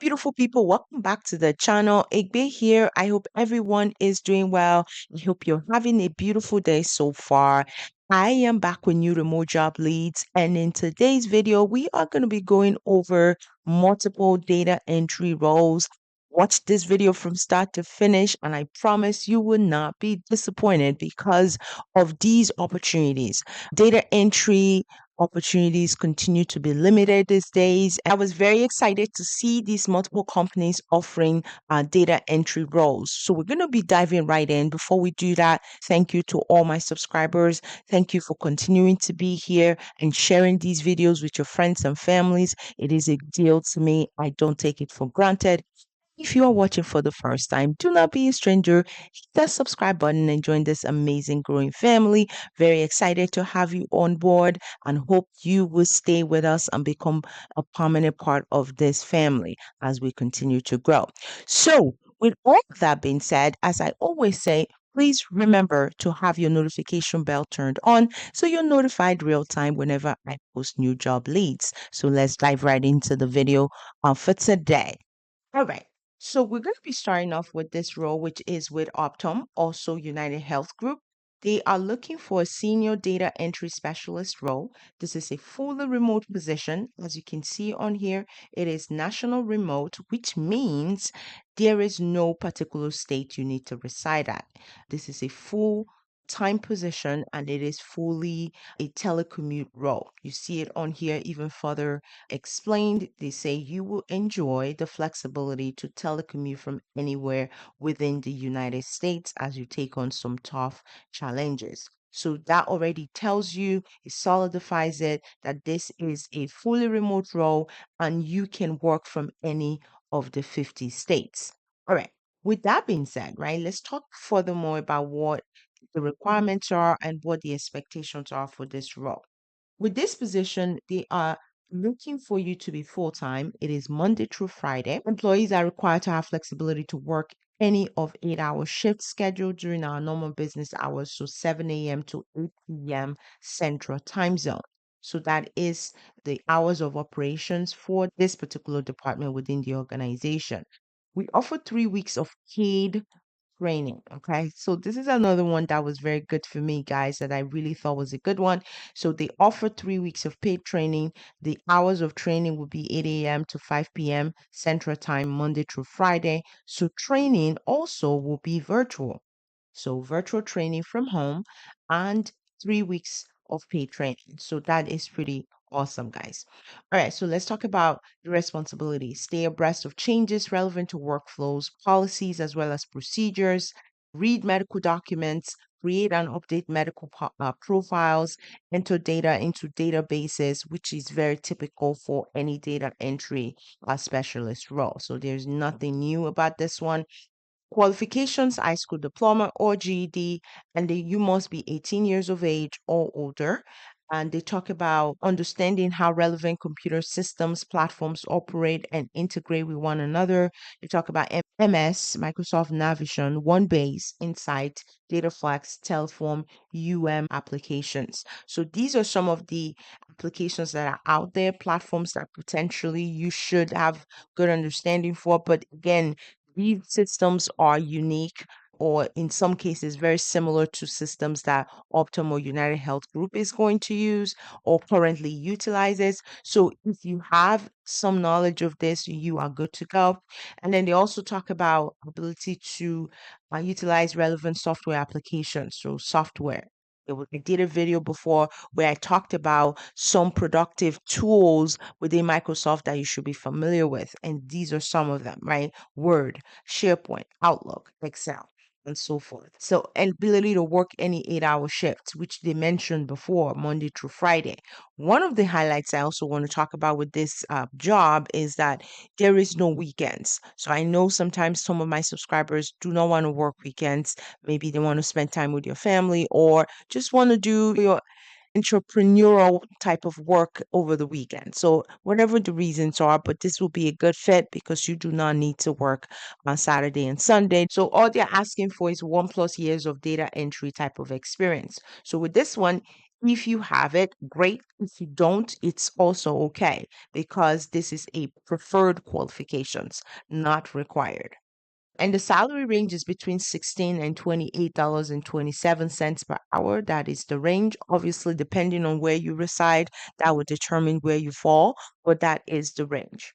beautiful people. Welcome back to the channel. Igbe here. I hope everyone is doing well. I hope you're having a beautiful day so far. I am back with new remote job leads, and in today's video, we are going to be going over multiple data entry roles. Watch this video from start to finish, and I promise you will not be disappointed because of these opportunities. Data entry opportunities continue to be limited these days. I was very excited to see these multiple companies offering data entry roles. So we're going to be diving right in. Before we do that, thank you to all my subscribers. Thank you for continuing to be here and sharing these videos with your friends and families. It is a deal to me. I don't take it for granted. If you are watching for the first time, do not be a stranger. Hit that subscribe button and join this amazing growing family. Very excited to have you on board and hope you will stay with us and become a permanent part of this family as we continue to grow. So, with all that being said, as I always say, please remember to have your notification bell turned on so you're notified real time whenever I post new job leads. So let's dive right into the video for today. All right. So we're going to be starting off with this role, which is with Optum, also United Health Group. They are looking for a senior data entry specialist role. This is a fully remote position. As you can see on here, it is national remote, which means there is no particular state you need to reside at. This is a full time position and it is fully a telecommute role. You see it on here even further explained. They say you will enjoy the flexibility to telecommute from anywhere within the United States as you take on some tough challenges. So that already tells you, it solidifies it, that this is a fully remote role and you can work from any of the 50 states. All right. With that being said, right, let's talk furthermore about what the requirements are and what the expectations are for this role. With this position, they are looking for you to be full time. It is Monday through Friday. Employees are required to have flexibility to work any of 8-hour shift schedule during our normal business hours, so 7 a.m. to 8 p.m. Central Time Zone. So that is the hours of operations for this particular department within the organization. We offer 3 weeks of paid training. Okay. So this is another one that was very good for me, guys, that I really thought was a good one. So they offer 3 weeks of paid training. The hours of training will be 8 a.m. to 5 p.m. Central Time, Monday through Friday. So training also will be virtual. So virtual training from home and 3 weeks of paid training. So that is pretty awesome, guys. All right, so let's talk about the responsibilities. Stay abreast of changes relevant to workflows, policies, as well as procedures. Read medical documents, create and update medical profiles, enter data into databases, which is very typical for any data entry specialist role. So there's nothing new about this one. Qualifications, high school diploma or GED, and you must be 18 years of age or older. And they talk about understanding how relevant computer systems, platforms operate and integrate with one another. They talk about MS, Microsoft Navision, OneBase, Insight, DataFlex, Teleform, applications. So these are some of the applications that are out there, platforms that potentially you should have good understanding for. But again, these systems are unique or in some cases very similar to systems that Optum or United Health Group is going to use or currently utilizes. So if you have some knowledge of this, you are good to go. And then they also talk about ability to utilize relevant software applications, so software. I did a video before where I talked about some productive tools within Microsoft that you should be familiar with. And these are some of them, right? Word, SharePoint, Outlook, Excel, and so forth. So, and ability to work any 8-hour shifts, which they mentioned before, Monday through Friday. One of the highlights I also want to talk about with this job is that there is no weekends. So I know sometimes some of my subscribers do not want to work weekends. Maybe they want to spend time with your family or just want to do your entrepreneurial type of work over the weekend. So whatever the reasons are, but this will be a good fit because you do not need to work on Saturday and Sunday. So all they're asking for is 1+ years of data entry type of experience. So with this one, If you have it, great. If you don't, it's also okay because this is a preferred qualifications, not required. And the salary range is between 16 and $28.27 per hour. That is the range. Obviously, depending on where you reside, that would determine where you fall, but that is the range.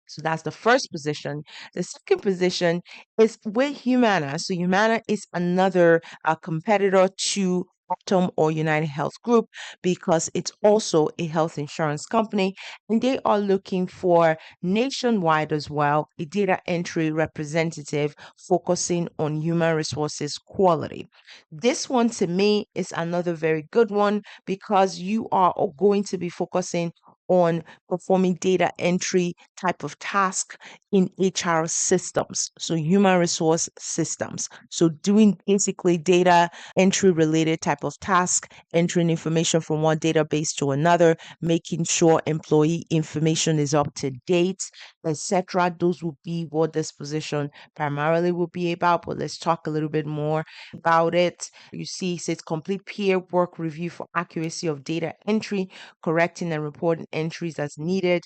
So that's the first position. The second position is with Humana. So Humana is another competitor to Optum or United Health Group because it's also a health insurance company, and they are looking for nationwide as well a data entry representative focusing on human resources quality. This one to me is another very good one because you are going to be focusing on performing data entry type of task in HR systems, so human resource systems. So doing basically data entry related type of task, entering information from one database to another, making sure employee information is up to date, etc. Those will be what this position primarily will be about, but let's talk a little bit more about it. You see, it says complete peer work review for accuracy of data entry, correcting and reporting entries as needed,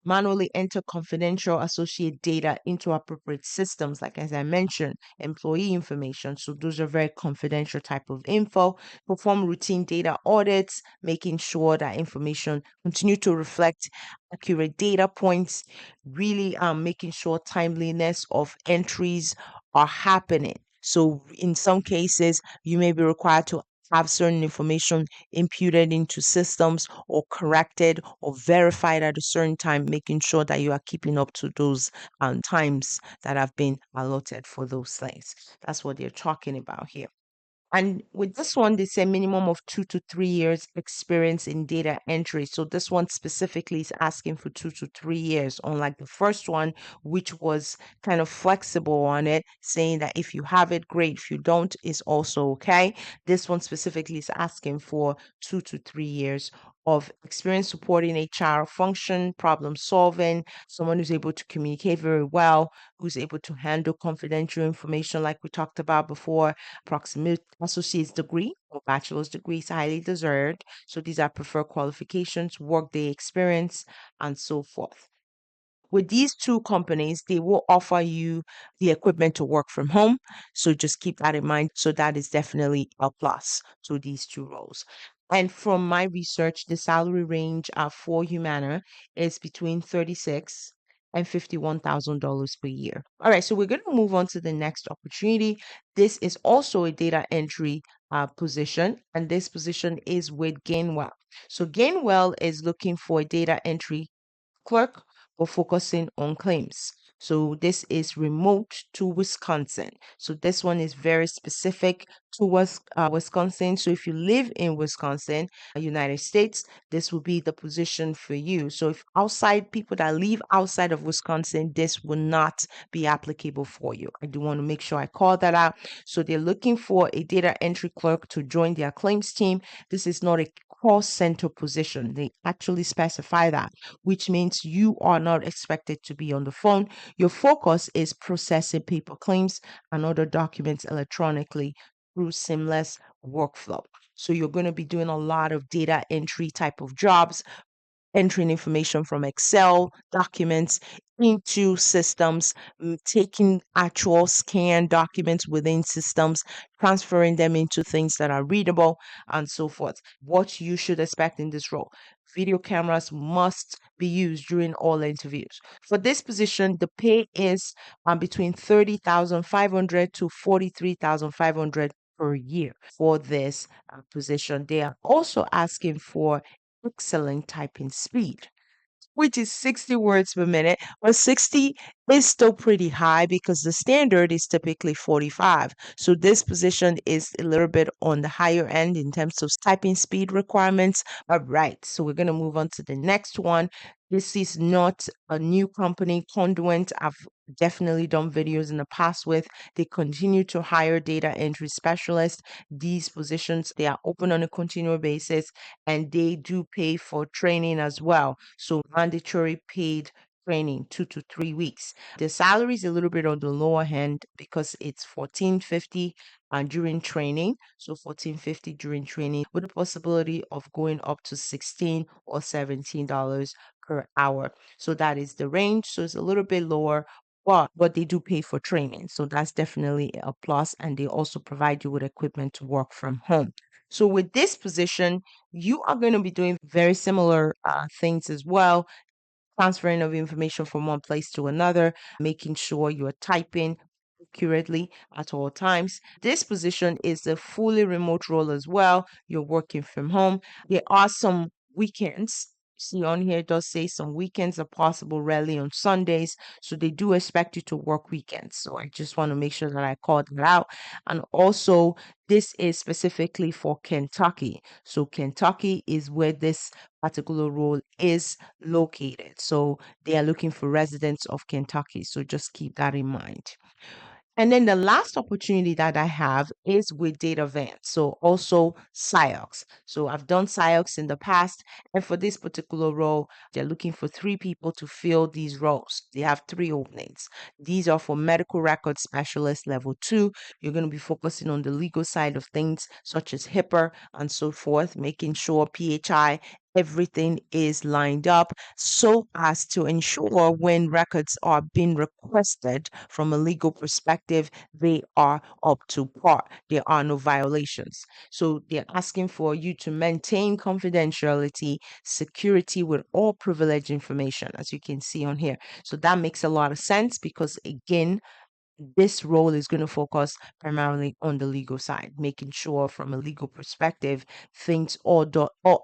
manually enter confidential associate data into appropriate systems, like as I mentioned, employee information. So those are very confidential type of info. Perform routine data audits, making sure that information continue to reflect accurate data points, really making sure timeliness of entries are happening. So in some cases, you may be required to have certain information imputed into systems or corrected or verified at a certain time, making sure that you are keeping up to those times that have been allotted for those things. That's what they're talking about here. And with this one, they say minimum of 2 to 3 years experience in data entry. So this one specifically is asking for 2 to 3 years, unlike the first one, which was kind of flexible on it, saying that if you have it, great. If you don't, it's also okay. This one specifically is asking for 2 to 3 years of experience supporting HR function, problem solving, someone who's able to communicate very well, who's able to handle confidential information like we talked about before. Approximate associate's degree or bachelor's degree is highly deserved. So these are preferred qualifications, workday experience, and so forth. With these two companies, they will offer you the equipment to work from home. So just keep that in mind. So that is definitely a plus to these two roles. And from my research, the salary range for Humana is between 36 and $51,000 per year. All right, so we're going to move on to the next opportunity. This is also a data entry position, and this position is with Gainwell. So Gainwell is looking for a data entry clerk for focusing on claims. So this is remote to Wisconsin. So this one is very specific to Wisconsin. So if you live in Wisconsin, United States, this will be the position for you. So if outside people that live outside of Wisconsin, this will not be applicable for you. I do want to make sure I call that out. So they're looking for a data entry clerk to join their claims team. This is not a call center position. They actually specify that, which means you are not expected to be on the phone. Your focus is processing paper claims and other documents electronically through seamless workflow. So you're going to be doing a lot of data entry type of jobs, entering information from Excel documents into systems, taking actual scanned documents within systems, transferring them into things that are readable, and so forth. What you should expect in this role. Video cameras must be used during all interviews. For this position, the pay is between 30,500 to 43,500 per year for this position. They are also asking for excellent typing speed, which is 60 words per minute. But 60 is still pretty high because the standard is typically 45. So this position is a little bit on the higher end in terms of typing speed requirements. All right, so we're going to move on to the next one. This is not a new company, Conduent. I've definitely done videos in the past with. They continue to hire data entry specialists. These positions, they are open on a continual basis and they do pay for training as well. So mandatory paid training, 2 to 3 weeks. The salary is a little bit on the lower end because it's 14.50 during training. So 14.50 during training with the possibility of going up to 16 or $17 per hour. So that is the range. So it's a little bit lower, but they do pay for training. So that's definitely a plus. And they also provide you with equipment to work from home. So with this position, you are going to be doing very similar things as well, transferring of information from one place to another, making sure you're typing accurately at all times. This position is a fully remote role as well. You're working from home. There are some weekends. See on here, it does say some weekends are possible, rarely on Sundays. So they do expect you to work weekends. So I just want to make sure that I called that out. And also, this is specifically for Kentucky. So Kentucky is where this particular role is located. So they are looking for residents of Kentucky. So just keep that in mind. And then the last opportunity that I have is with DataVant. So also SIOX. So I've done SIOX in the past. And for this particular role, they're looking for 3 people to fill these roles. They have 3 openings. These are for medical record specialist level 2. You're going to be focusing on the legal side of things, such as HIPAA and so forth, making sure PHI everything is lined up so as to ensure when records are being requested from a legal perspective, they are up to par. There are no violations. So they're asking for you to maintain confidentiality, security with all privileged information, as you can see on here. So that makes a lot of sense because, again, this role is going to focus primarily on the legal side, making sure from a legal perspective, things all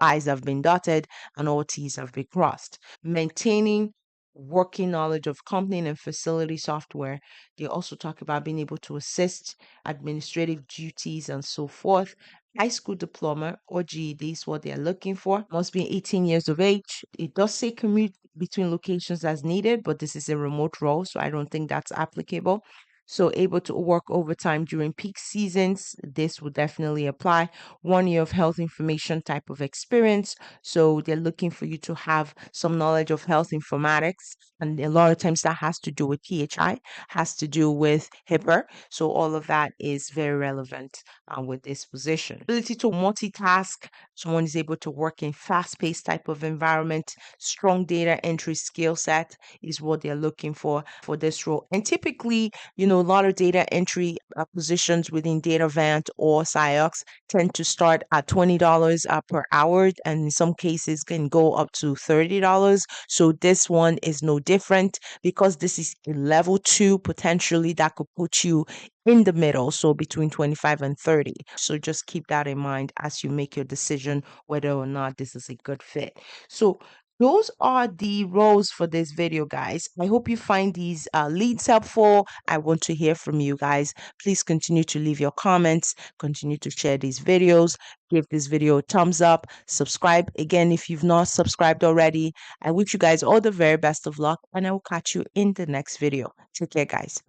I's have been dotted and all T's have been crossed. Maintaining working knowledge of company and facility software. They also talk about being able to assist administrative duties and so forth. High school diploma or GED is what they're looking for. Must be 18 years of age. It does say commute between locations as needed, but this is a remote role, so I don't think that's applicable. So able to work overtime during peak seasons, this would definitely apply. 1 year of health information type of experience. So they're looking for you to have some knowledge of health informatics. And a lot of times that has to do with PHI, has to do with HIPAA. So all of that is very relevant with this position. Ability to multitask. Someone is able to work in fast-paced type of environment. Strong data entry skill set is what they're looking for this role. And typically, a lot of data entry positions within DataVant or SIOX tend to start at $20 per hour, and in some cases can go up to $30. So this one is no different because this is a level 2, potentially that could put you in the middle, so between 25 and 30. So just keep that in mind as you make your decision whether or not this is a good fit. So those are the roles for this video, guys. I hope you find these leads helpful. I want to hear from you guys. Please continue to leave your comments, continue to share these videos, give this video a thumbs up, subscribe again if you've not subscribed already. I wish you guys all the very best of luck, and I will catch you in the next video. Take care, guys.